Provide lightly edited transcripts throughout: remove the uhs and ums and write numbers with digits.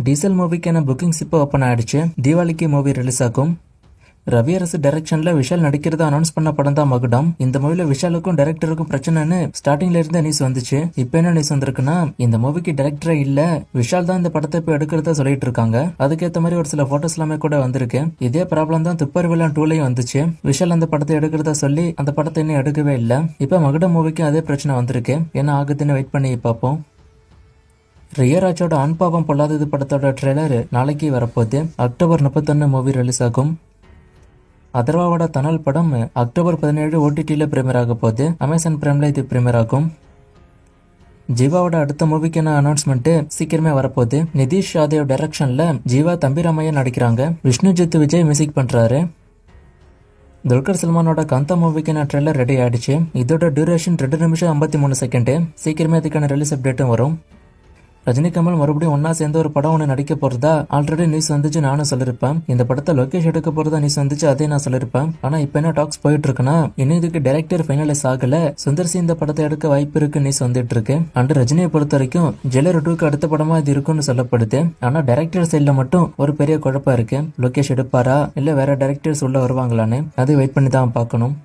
Diesel மூவிக்கான bookings இப்போ open ஆயிடுச்சு. தீபாவளிக்கு மூவி ரிலீஸ் ஆகும். ரவி அரசு டைரக்ஷன்ல விஷால் நடிக்கிறதா அனௌன்ஸ் பண்ண படம் தான் மகுடம். இந்த மூவில விஷாலுக்கும் டைரக்டருக்கும் பிரச்சனைன்னு ஸ்டார்டிங்ல இருந்த நியூஸ் வந்துச்சு. இப்ப என்ன நியூஸ் வந்திருக்குன்னா, இந்த மூவிக்கு டைரக்டரே இல்ல, விஷால் தான் இந்த படத்தை இப்ப எடுக்கிறதா சொல்லிட்டு இருக்காங்க. அதுக்கேற்ற மாதிரி ஒரு சில போட்டோஸ் எல்லாமே கூட வந்திருக்கு. இதே ப்ராப்ளம் தான் துப்பர் வில்லன் 2லயும் வந்துச்சு. விஷால் அந்த படத்தை எடுக்கிறதா சொல்லி அந்த படத்தை இன்னும் எடுக்கவே இல்ல. இப்ப மகுடம் மூவிக்கு அதே பிரச்சனை வந்திருக்கு. என்ன ஆகுதுன்னு வெயிட் பண்ணி பார்ப்போம். ரியராஜோட ஆண் பாவம் பொல்லாதது படத்தோட ட்ரெய்லர் நாளைக்கு வரப்போகுது. அக்டோபர் 31 மூவி ரிலீஸ் ஆகும். அதர்வாவோட தனல் படம் அக்டோபர் 17 OTTல பிரீமியர் ஆக போகுது. அமேசான் பிரைம்ல இது பிரீமியர் ஆகும். ஜீவாவோட அடுத்த மூவிக்கான அனௌன்ஸ்மெண்ட் சீக்கிரமே வரப்போகுது. நிதிஷ் யாதவ் டைரக்ஷன்ல ஜீவா தம்பிராமையா நடிக்கிறாங்க. விஷ்ணுஜித் விஜய் மியூசிக் பண்றாரு. துல்கர் சல்மானோட காந்தா மூவிக்கான ட்ரெய்லர் ரெடி ஆயிடுச்சு. இதோட டியூரேஷன் 2 நிமிஷம் 53 செகண்ட். சீக்கிரமே அதுக்கான ரிலீஸ் அப்டேட்டும் வரும். ரஜினி கமல் மறுபடியும் ஒன்னா சேர்ந்து ஒரு படம் ஒன்று நடிக்க போறதா ஆல்ரெடி நியூஸ் வந்துச்சு. நானும் சொல்லிருப்பேன். இந்த படத்தை லோகேஷ் எடுக்க போறதா நியூஸ் வந்துச்சு. அதே நான் சொல்லிருப்பேன். ஆனா இப்ப என்ன டாக்ஸ் போயிட்டு இருக்குன்னா, இன்னும் இதுக்கு டைரக்டர் ஃபைனலைஸ் ஆகல. சுந்தர் சி இந்த படத்தை எடுக்க வாய்ப்பு இருக்கு நியூஸ் வந்துட்டு இருக்கு. அண்ட் ரஜினியை பொறுத்த வரைக்கும் ஜெயிலர் 2க்கு அடுத்த படமா இது இருக்கும்னு சொல்லப்படுது. ஆனா டைரக்டர் சைட்ல மட்டும் ஒரு பெரிய குழப்பம் இருக்கு. லோகேஷ் எடுப்பாரா இல்ல வேற டைரக்டர்ஸ் உள்ள வருவாங்களான்னு அது வெயிட் பண்ணி தான் பார்க்கணும்.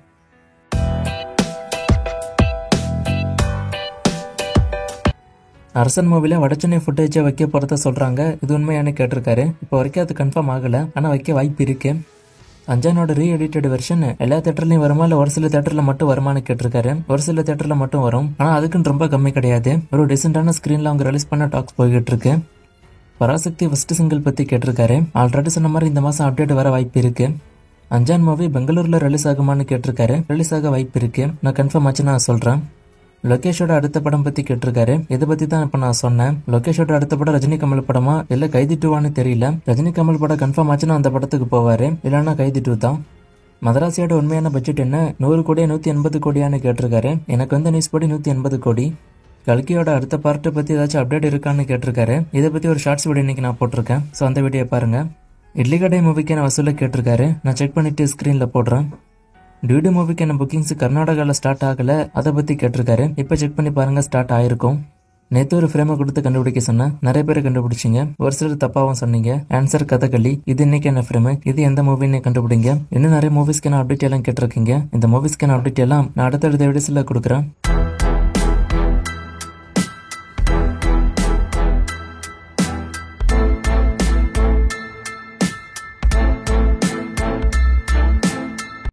அரசன் மூவில வடச்சென்னை ஃபுட்டேஜை வைக்க போறத சொல்றாங்க. இது உண்மையான கேட்டிருக்காரு. இப்போ வரைக்கும் அது கன்ஃபார்ம் ஆகல. ஆனா வைக்க வாய்ப்பு இருக்கு. அஞ்சானோட ரீ எடிட்டட் வெர்ஷன் எல்லா தியேட்டர்லயும் வருமா இல்ல ஒரு சில தியேட்டர்ல மட்டும் வருமானு கேட்டிருக்காரு. ஒரு சில தியேட்டர்ல மட்டும் வரும். ஆனா அதுக்குன்னு ரொம்ப கம்மி கிடையாது. ஒரு டீசென்டான ஸ்கிரீன்ல அவங்க ரிலீஸ் பண்ண டாக்ஸ் போய்கிட்டு இருக்கு. பராசக்தி ஃபர்ஸ்ட் சிங்கிள் பத்தி கேட்டிருக்காரு. ஆல்ரெடி சொன்ன மாதிரி இந்த மாசம் அப்டேட் வர வாய்ப்பு இருக்கு. அஞ்சான் மூவி பெங்களூர்ல ரிலீஸ் ஆகுமான்னு கேட்டிருக்காரு. ரிலீஸ் ஆக வாய்ப்பு இருக்கு. நான் கன்ஃபார்ம் ஆச்சு நான் சொல்றேன். லோகேஷோட அடுத்த படம் பத்தி கேட்டிருக்காரு. இதை பத்தி தான் இப்ப நான் சொன்னேன். லோகேஷோட அடுத்த படம் ரஜினி கமல் படமா இல்ல கைதி 2வான்னு தெரியல. ரஜினி கமல் படம் கன்ஃபார்ம் ஆச்சுன்னா அந்த படத்துக்கு போவாரு. இல்லன்னா கைதி 2 தான். மதராசியோட உண்மையான பட்ஜெட் என்ன, 100 கோடியா 180 கோடியான்னு கேட்டிருக்காரு. எனக்கு வந்து நியூஸ் படி 180 கோடி. கல்கியோட அடுத்த பார்ட்டை பத்தி ஏதாச்சும் அப்டேட் இருக்கான்னு கேட்டிருக்காரு. இதை பத்தி ஒரு ஷார்ட்ஸ் வீடியோ இன்னைக்கு நான் போட்டிருக்கேன். ஸோ அந்த வீடியோ பாருங்க. இட்லி கடை மூவிக்கான வசூலை கேட்டிருக்காரு. நான் செக் பண்ணிட்டு ஸ்கிரீன்ல போடுறேன். டியூடி மூவிக்கான புக்கிங்ஸ் கர்நாடகாவில் ஸ்டார்ட் ஆகல, அதை பத்தி கேட்டிருக்காரு. இப்ப செக் பண்ணி பாருங்க, ஸ்டார்ட் ஆயிருக்கும். நேத்து ஒரு ஃப்ரேமை கொடுத்து கண்டுபிடிக்க சொன்னேன். நிறைய பேர் கண்டுபிடிச்சிங்க. ஒரு சிலர் தப்பாவும் சொன்னீங்க. ஆன்சர் கதகளி. இது இன்னைக்கு என்ன ஃப்ரேம், இது எந்த மூவின்னு கண்டுபிடிங்க. இன்னும் நிறைய மூவிஸ்க்கான அப்டேட் எல்லாம் கேட்டிருக்கீங்க. இந்த மூவிஸ்க்கான அப்டேட் எல்லாம் நான் அடுத்தடுத்த வீடியோஸ்ல கொடுக்குறேன்.